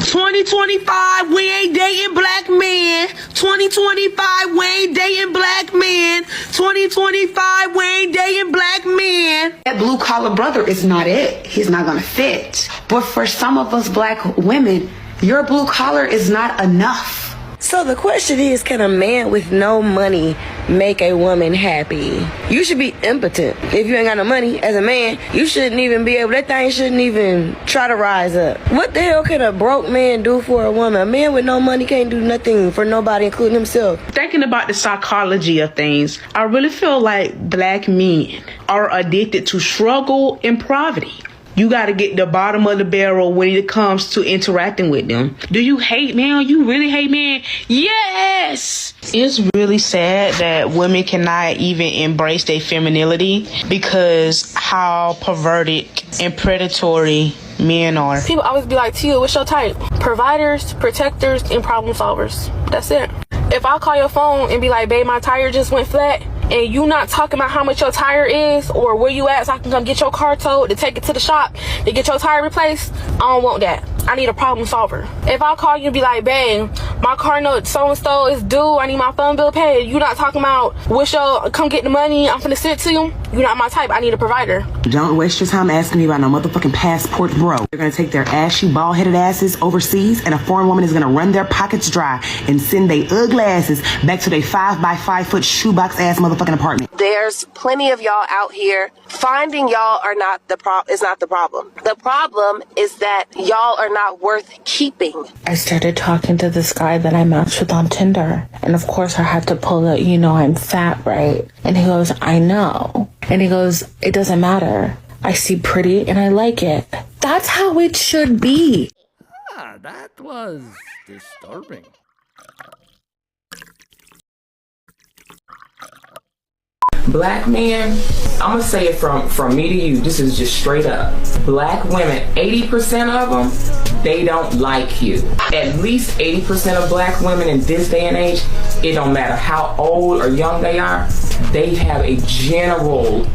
2025, we ain't dating black men. 2025, we ain't dating black men. 2025, we ain't dating black men. That blue collar brother is not it. He's not gonna fit. But for some of us black women, your blue collar is not enough. So the question is, can a man with no money make a woman happy? You should be impotent. If you ain't got no money as a man, you shouldn't even be able, that thing shouldn't even try to rise up. What the hell can a broke man do for a woman? A man with no money can't do nothing for nobody, including himself. Thinking about the psychology of things, I really feel like black men are addicted to struggle and poverty. You got to get the bottom of the barrel when it comes to interacting with them. Do you hate men? You really hate men? Yes! It's really sad that women cannot even embrace their femininity because how perverted and predatory men are. People always be like, Tia, what's your type? Providers, protectors, and problem solvers. That's it. If I call your phone and be like, babe, my tire just went flat, and you not talking about how much your tire is or where you at so I can come get your car towed to take it to the shop to get your tire replaced, I don't want that. I need a problem solver. If I call you and be like, babe, my car note so-and-so is due, I need my phone bill paid, you not talking about what's your, come get the money, I'm finna send it to you, you not my type, I need a provider. Don't waste your time asking me about no motherfucking passport, bro. They're gonna take their ashy, bald-headed asses overseas, and a foreign woman is gonna run their pockets dry and send they ugly asses back to their 5-by-5-foot shoebox ass motherfucking apartment. There's plenty of y'all out here. Finding y'all are not is not the problem. The problem is that y'all are not worth keeping. I started talking to this guy that I matched with on Tinder. And of course I had to pull it, I'm fat, right? And he goes, I know. And he goes, it doesn't matter. I see pretty and I like it. That's how it should be. That was disturbing. Black men, I'm gonna say it from me to you, this is just straight up. Black women, 80% of them, they don't like you. At least 80% of black women in this day and age, it don't matter how old or young they are, they have a general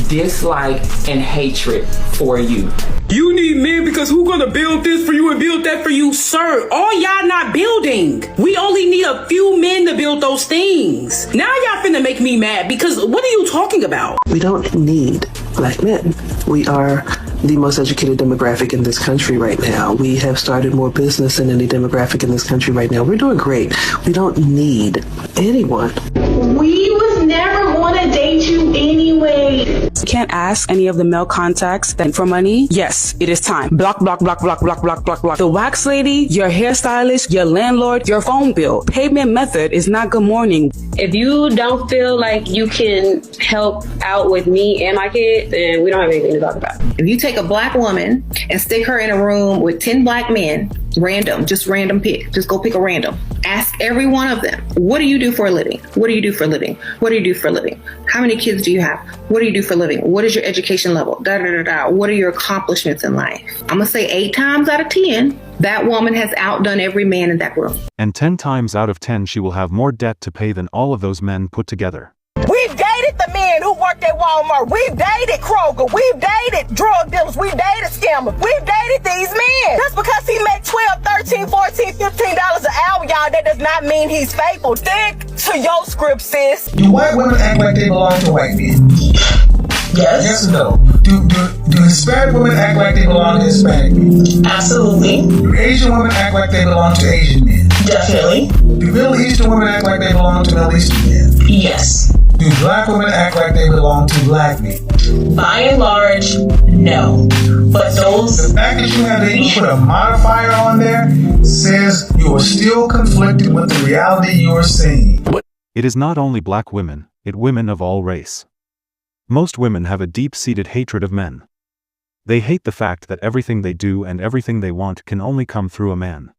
dislike and hatred for you. You need men because who gonna build this for you and build that for you? Sir, all y'all not building. We only need a few men to build those things. Now y'all finna make me mad because what are you talking about? We don't need black men. We are the most educated demographic in this country right now. We have started more business than any demographic in this country right now. We're doing great. We don't need anyone. We was never gonna date you anyway. You can't ask any of the male contacts that for money. Yes, it is time. Block, block, block, block, block, block, block, block. The wax lady, your hairstylist, your landlord, your phone bill. Payment method is not good morning. If you don't feel like you can help out with me and my kid, then we don't have anything to talk about. If you take a black woman and stick her in a room with 10 black men, just random pick, just go pick a random. Ask every one of them, what do you do for a living? What do you do for a living? What do you do for a living? How many kids do you have? What do you do for a living? What is your education level? What are your accomplishments in life? I'm gonna say 8 times out of 10, that woman has outdone every man in that room. And 10 times out of 10, she will have more debt to pay than all of those men put together. We've dated the men who worked at Walmart. We've dated Kroger. We've dated drug dealers. We've dated scammers. We've dated these men. Just because he makes $12, $13, $14, $15 an hour, y'all, that does not mean he's faithful. Stick to your script, sis. Do white women act like they belong to white men? Yes. Yes or no? Do Hispanic women act like they belong to Hispanic men? Absolutely. Do Asian women act like they belong to Asian men? Definitely. Do Middle Eastern women act like they belong to Middle Eastern men? Yes. Do black women act like they belong to black men? By and large, no. But those... The fact that you have to even put a modifier on there says you are still conflicted with the reality you are seeing. It is not only black women, it women of all race. Most women have a deep-seated hatred of men. They hate the fact that everything they do and everything they want can only come through a man.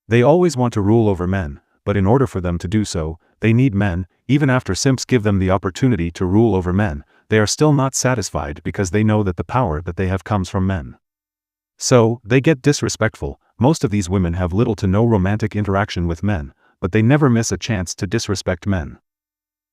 They always want to rule over men, but in order for them to do so, they need men. Even after simps give them the opportunity to rule over men, they are still not satisfied because they know that the power that they have comes from men. So, they get disrespectful. Most of these women have little to no romantic interaction with men, but they never miss a chance to disrespect men.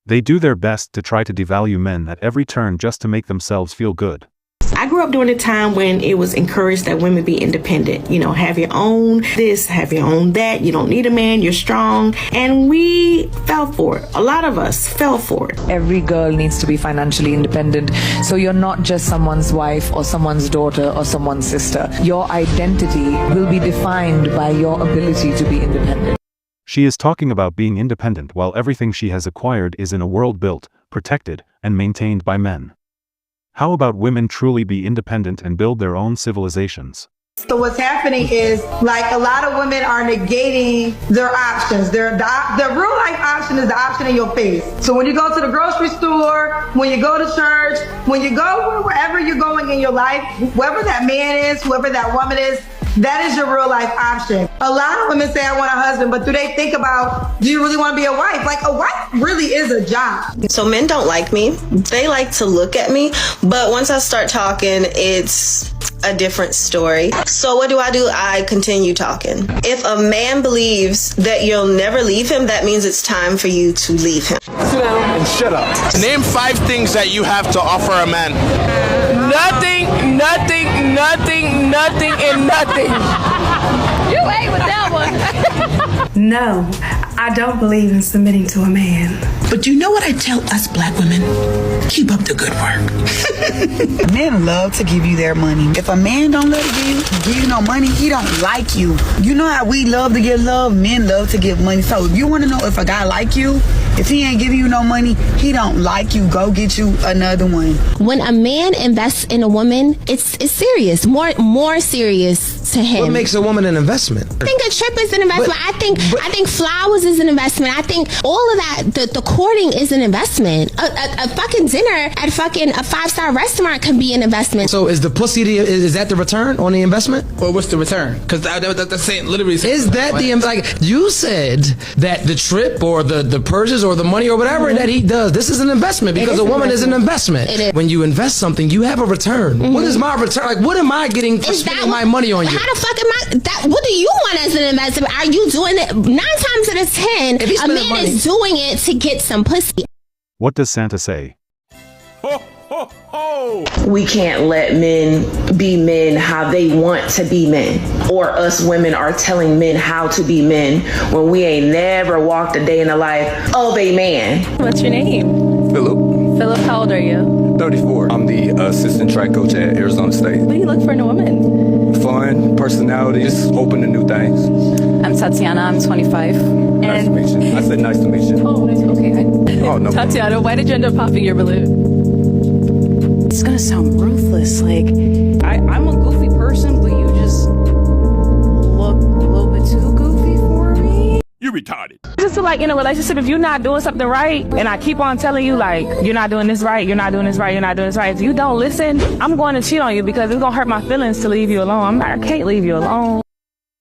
They do their best to try to devalue men at every turn just to make themselves feel good. I grew up during a time when it was encouraged that women be independent. You know, have your own this, have your own that. You don't need a man, you're strong. And we fell for it. A lot of us fell for it. Every girl needs to be financially independent. So you're not just someone's wife or someone's daughter or someone's sister. Your identity will be defined by your ability to be independent. She is talking about being independent while everything she has acquired is in a world built, protected, and maintained by men. How about women truly be independent and build their own civilizations? So what's happening is, like, a lot of women are negating their options. The real life option is the option in your face. So when you go to the grocery store, when you go to church, when you go wherever you're going in your life, whoever that man is, whoever that woman is, that is your real life option. A lot of women say, I want a husband, but do they think about, do you really want to be a wife? Like, a wife really is a job. So men don't like me. They like to look at me. But once I start talking, it's a different story. So what do? I continue talking. If a man believes that you'll never leave him, that means it's time for you to leave him. Sit down and shut up. Name 5 things that you have to offer a man. Nothing, and nothing. You ain't with that one. No, I don't believe in submitting to a man. But you know what I tell us black women? Keep up the good work. Men love to give you their money. If a man don't love to give you no money, he don't like you. You know how we love to give love? Men love to give money. So if you want to know if a guy like you, if he ain't giving you no money, he don't like you. Go get you another one. When a man invests in a woman, it's serious, more serious to him. What makes a woman an investment? I think a trip is an investment. I think flowers is an investment. I think all of that, the courting is an investment. A fucking dinner at fucking a 5-star restaurant can be an investment. So is the pussy is that the return on the investment? Well, what's the return? Because that's saying literally. Is that the like you said that the trip or the purchase or the money or whatever that he does, this is an investment because a woman is an investment. When you invest something, you have a return. What is my return? Like, what am I getting for spending my money on you? How the fuck am I? What do you want as an investment? Are you doing it 9 times out of 10? A man is doing it to get some pussy. What does Santa say? We can't let men be men how they want to be men, or us women are telling men how to be men when we ain't never walked a day in the life of a man. What's your name? Philip, how old are you? 34. I'm the assistant track coach at Arizona State. What do you look for in a woman? Fun, personalities, open to new things. I'm Tatiana, I'm 25. Nice to meet you. I said nice to meet you. Oh, okay. No Tatiana, why did you end up popping your balloon? It's gonna sound ruthless, like, I'm a goofy person, but you just look a little bit too goofy for me. You retarded. Just to, like, in a relationship, if you're not doing something right, and I keep on telling you, like, you're not doing this right, you're not doing this right, you're not doing this right, if you don't listen, I'm going to cheat on you because it's gonna hurt my feelings to leave you alone. I can't leave you alone.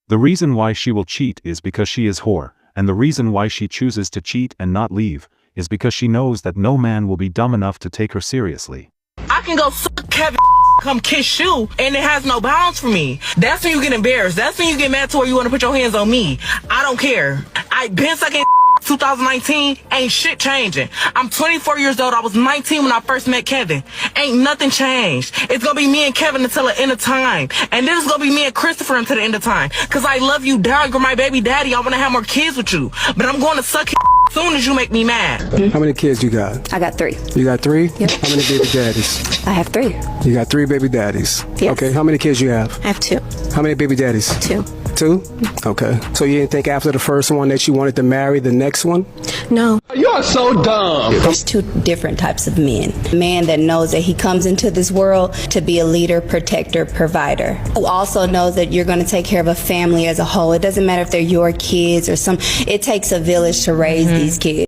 The reason why she will cheat is because she is whore, and the reason why she chooses to cheat and not leave is because she knows that no man will be dumb enough to take her seriously. I can go suck Kevin come kiss you and it has no bounds for me. That's when you get embarrassed. That's when you get mad to where you want to put your hands on me. I don't care. I been sucking 2019, ain't shit changing. I'm 24 years old. I was 19 when I first met Kevin. Ain't nothing changed. It's gonna be me and Kevin until the end of time. And then it's gonna be me and Christopher until the end of time. Cause I love you, dad. You're my baby daddy. I wanna have more kids with you. But I'm going to suck as soon as you make me mad. How many kids you got? I got 3. You got 3? Yep. How many baby daddies? I have 3. You got 3 baby daddies? Yes. Okay, how many kids you have? I have 2. How many baby daddies? 2. 2? Okay. So you didn't think after the first one that you wanted to marry the next one? No. You are so dumb. There's 2 different types of men. A man that knows that he comes into this world to be a leader, protector, provider. Who also knows that you're going to take care of a family as a whole. It doesn't matter if they're your kids or some. It takes a village to raise these kids.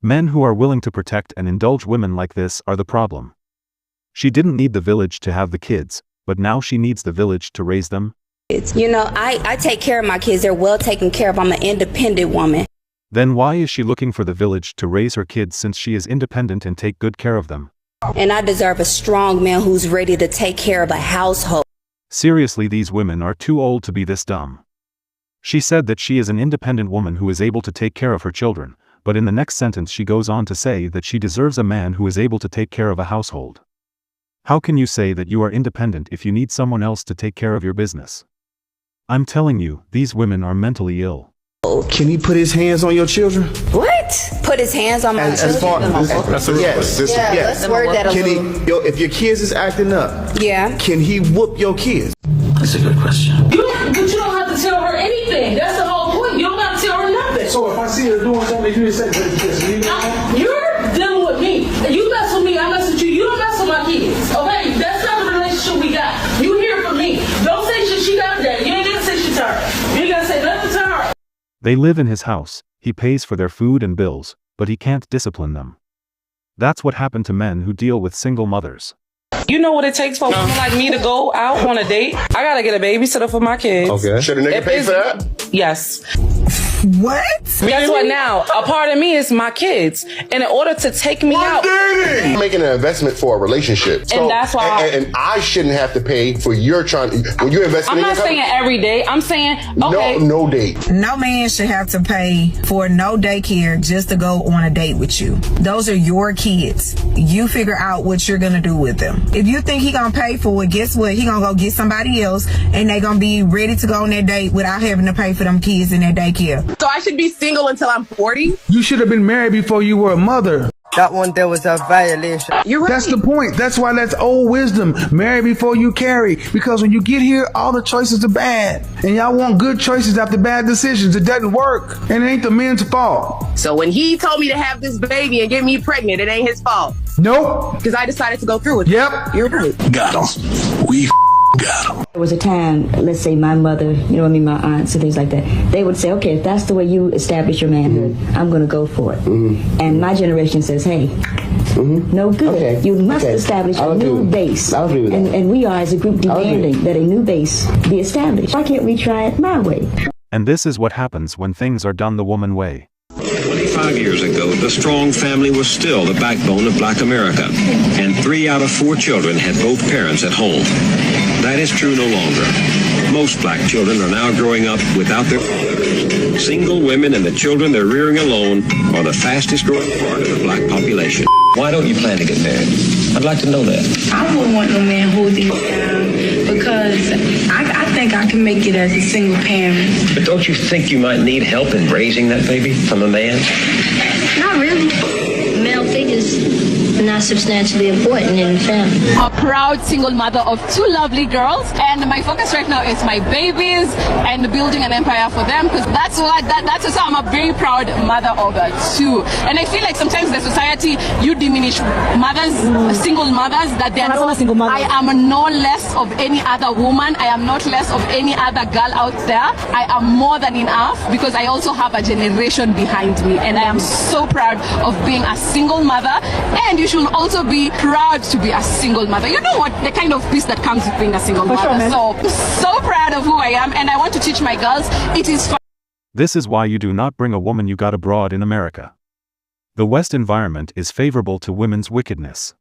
Men who are willing to protect and indulge women like this are the problem. She didn't need the village to have the kids, but now she needs the village to raise them. You know, I take care of my kids. They're well taken care of. I'm an independent woman. Then why is she looking for the village to raise her kids since she is independent and take good care of them? And I deserve a strong man who's ready to take care of a household. Seriously, these women are too old to be this dumb. She said that she is an independent woman who is able to take care of her children, but in the next sentence she goes on to say that she deserves a man who is able to take care of a household. How can you say that you are independent if you need someone else to take care of your business? I'm telling you, these women are mentally ill. Can he put his hands on your children? What? Put his hands on my children? As far as Let's word that a little. If your kids is acting up, can he whoop your kids? That's a good question. But you don't have to tell her anything. That's the whole point. You don't have to tell her nothing. So if I see her doing something, you say, you're dealing with me. You mess with me, I mess with you. You don't mess with my kids. Okay? That's not the relationship we got. You hear from me. Don't say shit she got that. You ain't gonna say shit to her. You ain't gonna say nothing to her. They live in his house, he pays for their food and bills, but he can't discipline them. That's what happened to men who deal with single mothers. You know what it takes for a woman like me to go out on a date? I gotta get a babysitter for my kids. Okay. Should a nigga pay for that? Yes. What? Guess what now? A part of me is my kids. And in order to take me out. You're making an investment for a relationship. So, and that's why. And I shouldn't have to pay for your when you're investing in your company. I'm not saying every day. I'm saying, okay. No date. No man should have to pay for no daycare just to go on a date with you. Those are your kids. You figure out what you're going to do with them. If you think he going to pay for it, guess what? He going to go get somebody else and they going to be ready to go on that date without having to pay for them kids in that daycare. So I should be single until I'm 40? You should have been married before you were a mother. That one there was a violation. You're right. That's the point. That's why that's old wisdom. Marry before you carry. Because when you get here, all the choices are bad. And y'all want good choices after bad decisions. It doesn't work. And it ain't the men's fault. So when he told me to have this baby and get me pregnant, it ain't his fault. Nope. Because I decided to go through with it. Yep. You're right. Got him. We got him. There was a time, let's say my mother, my aunts and things like that, they would say, okay, if that's the way you establish your manhood, I'm going to go for it. And my generation says, hey, no good. Okay. You must establish a new base. I'll agree with that. And we are as a group demanding that a new base be established. Why can't we try it my way? And this is what happens when things are done the woman way. 25 years ago, the strong family was still the backbone of Black America, and 3 out of 4 children had both parents at home. That is true no longer. Most Black children are now growing up without their fathers. Single women and the children they're rearing alone are the fastest growing part of the Black population. Why don't you plan to get married? I'd like to know that. I wouldn't want no man holding me down because I think I can make it as a single parent. But don't you think you might need help in raising that baby from a man? Not really. Male figures are not substantially important in the family. A proud single mother of 2 lovely girls, and my focus right now is my babies and building an empire for them, because that's what I'm a very proud mother of 2. And I feel like sometimes the society, you diminish mothers, single mothers, that they are not single mother. I am no less of any other woman. I am not less of any other girl out there. I am more than enough because I also have a generation behind me, and I am so proud of being a single mother. And you should also be proud to be a single mother. You know what, the kind of peace that comes with being a single mother. So proud of who I am, and I want to teach my girls it is fun. This is why you do not bring a woman you got abroad in America. The West environment is favorable to women's wickedness.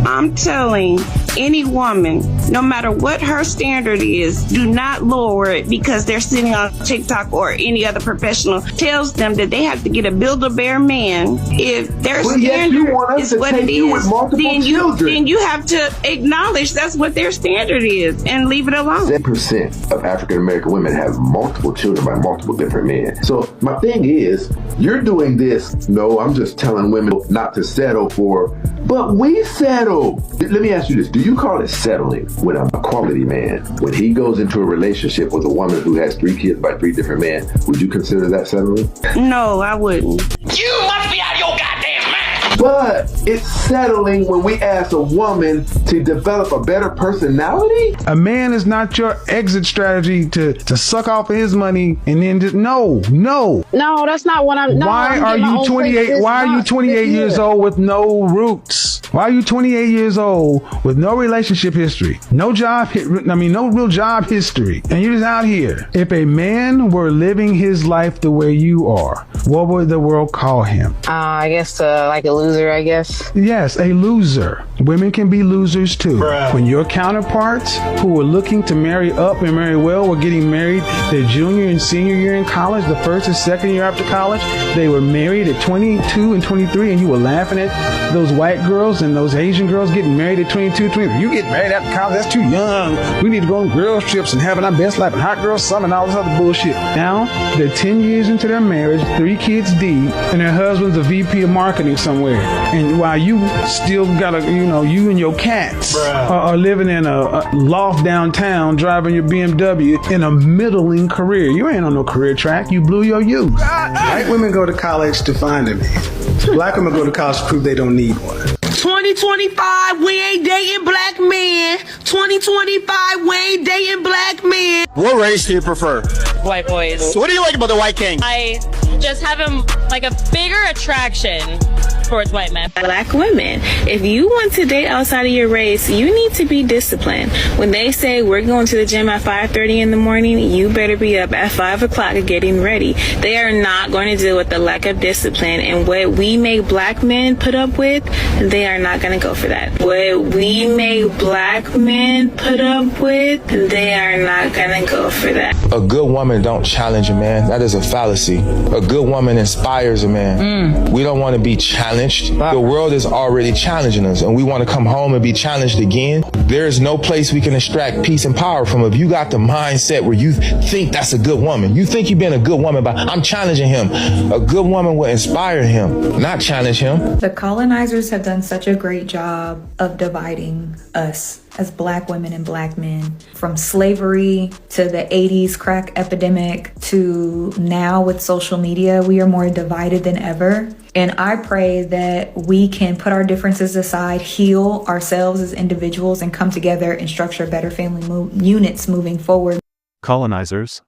I'm telling any woman, no matter what her standard is, do not lower it because they're sitting on TikTok or any other professional tells them that they have to get a Build-A-Bear man. If their standard is what it is, then you have to acknowledge that's what their standard is and leave it alone. 7% of African American women have multiple children by multiple different men. So my thing is, you're doing this. No, I'm just telling women not to settle for, but we settle. Let me ask you this. Do you call it settling when a quality man, when he goes into a relationship with a woman who has 3 kids by 3 different men, would you consider that settling? No, I wouldn't. You must be out of your goddamn mind! But it's settling when we ask a woman to develop a better personality? A man is not your exit strategy to suck off of his money and then just, no. No, that's not what I'm... Why are you 28? Why are you 28 years old with no roots? Why are you 28 years old with no relationship history, no real job history, and you're just out here? If a man were living his life the way you are, what would the world call him? I guess like a loser. loser, I guess. Yes, a loser. Women can be losers too. When your counterparts who were looking to marry up and marry well were getting married their junior and senior year in college, the first and second year after college, they were married at 22 and 23, and you were laughing at those white girls and those Asian girls getting married at 22, 23. You get married after college, that's too young. We need to go on girls trips and having our best life and hot girl summer and all this other bullshit. Now, they're 10 years into their marriage, 3 kids deep, and their husband's a VP of marketing somewhere. And while you still gotta, you and your cats are living in a loft downtown, driving your BMW in a middling career. You ain't on no career track. You blew your youth. White women go to college to find a man. Black women go to college to prove they don't need one. 2025, we ain't dating black men. 2025, we ain't dating black men. What race do you prefer? White boys. So what do you like about the white king? I just have him like a bigger attraction towards white men. Black women, if you want to date outside of your race, you need to be disciplined. When they say we're going to the gym at 5:30 in the morning, you better be up at 5 o'clock getting ready. They are not going to deal with the lack of discipline, and what we make black men put up with, they are not going to go for that. What we make black men put up with, they are not going to go for that. A good woman don't challenge a man. That is a fallacy. A good woman inspires a man. We don't want to be challenged. The world is already challenging us, and we want to come home and be challenged again. There is no place we can extract peace and power from. If you got the mindset where you think that's a good woman, you think you've been a good woman, but I'm challenging him. A good woman will inspire him, not challenge him. The colonizers have done such a great job of dividing us as black women and black men, from slavery to the 80s crack epidemic to now with social media. We are more divided than ever. And I pray that we can put our differences aside, heal ourselves as individuals, and come together and structure better family units moving forward. Colonizers?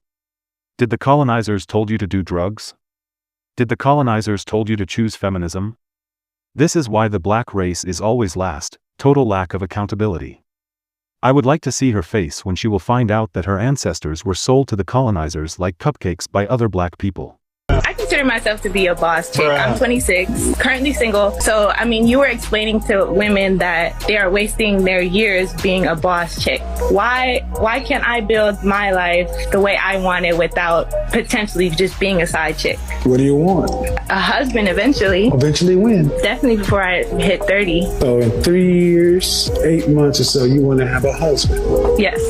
Did the colonizers told you to do drugs? Did the colonizers told you to choose feminism? This is why the black race is always last, total lack of accountability. I would like to see her face when she will find out that her ancestors were sold to the colonizers like cupcakes by other black people. I consider myself to be a boss chick. I'm 26, currently single. So, I mean, you were explaining to women that they are wasting their years being a boss chick. Why can't I build my life the way I want it without potentially just being a side chick? What do you want? A husband eventually. Eventually when? Definitely before I hit 30. So in 3 years, 8 months or so, you want to have a husband? Yes.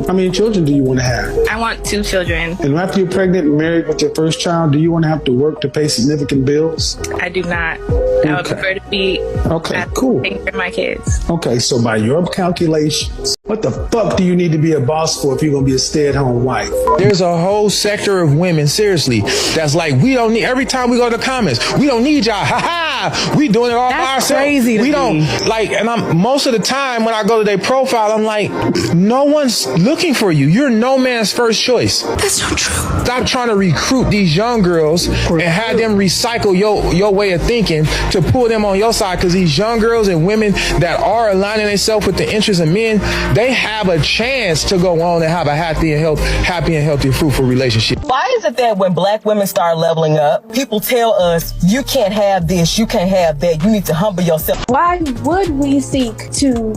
How many children do you want to have? I want 2 children. And after you're pregnant and married with your first child, do you want to have to work to pay significant bills? I do not. I would prefer to be taking care of my kids. Okay, so by your calculations, what the fuck do you need to be a boss for if you're going to be a stay-at-home wife? There's a whole sector of women, seriously, that's like, we don't need, every time we go to the comments, we don't need y'all, we doing it all by ourselves. Crazy to we don't, me. like, and I'm, most of the time when I go to their profile, I'm like, no one's looking for you. You're no man's first choice. That's not true. Stop trying to recruit these young girls and have them recycle your way of thinking to pull them on your side, because these young girls and women that are aligning themselves with the interests of men, they have a chance to go on and have a happy and healthy, fruitful relationship. Why is it that when black women start leveling up, people tell us, you can't have this, you can't have that, you need to humble yourself? Why would we seek to,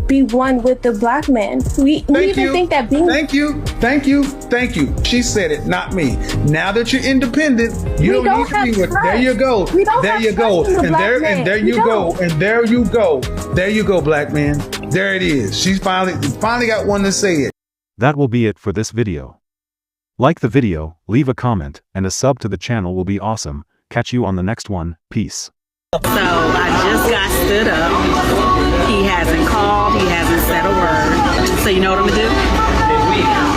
be one with the black man? We even think that being... Thank you. She said it, not me. Now that you're independent, you don't need to be with... There you go. There you go. And there you go, black man. There it is. She's finally got one to say it. That will be it for this video. Like the video, leave a comment, and a sub to the channel will be awesome. Catch you on the next one. Peace. So I just got stood up. He hasn't called. He hasn't said a word. So you know what I'm going to do?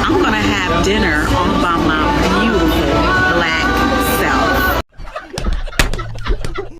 I'm going to have dinner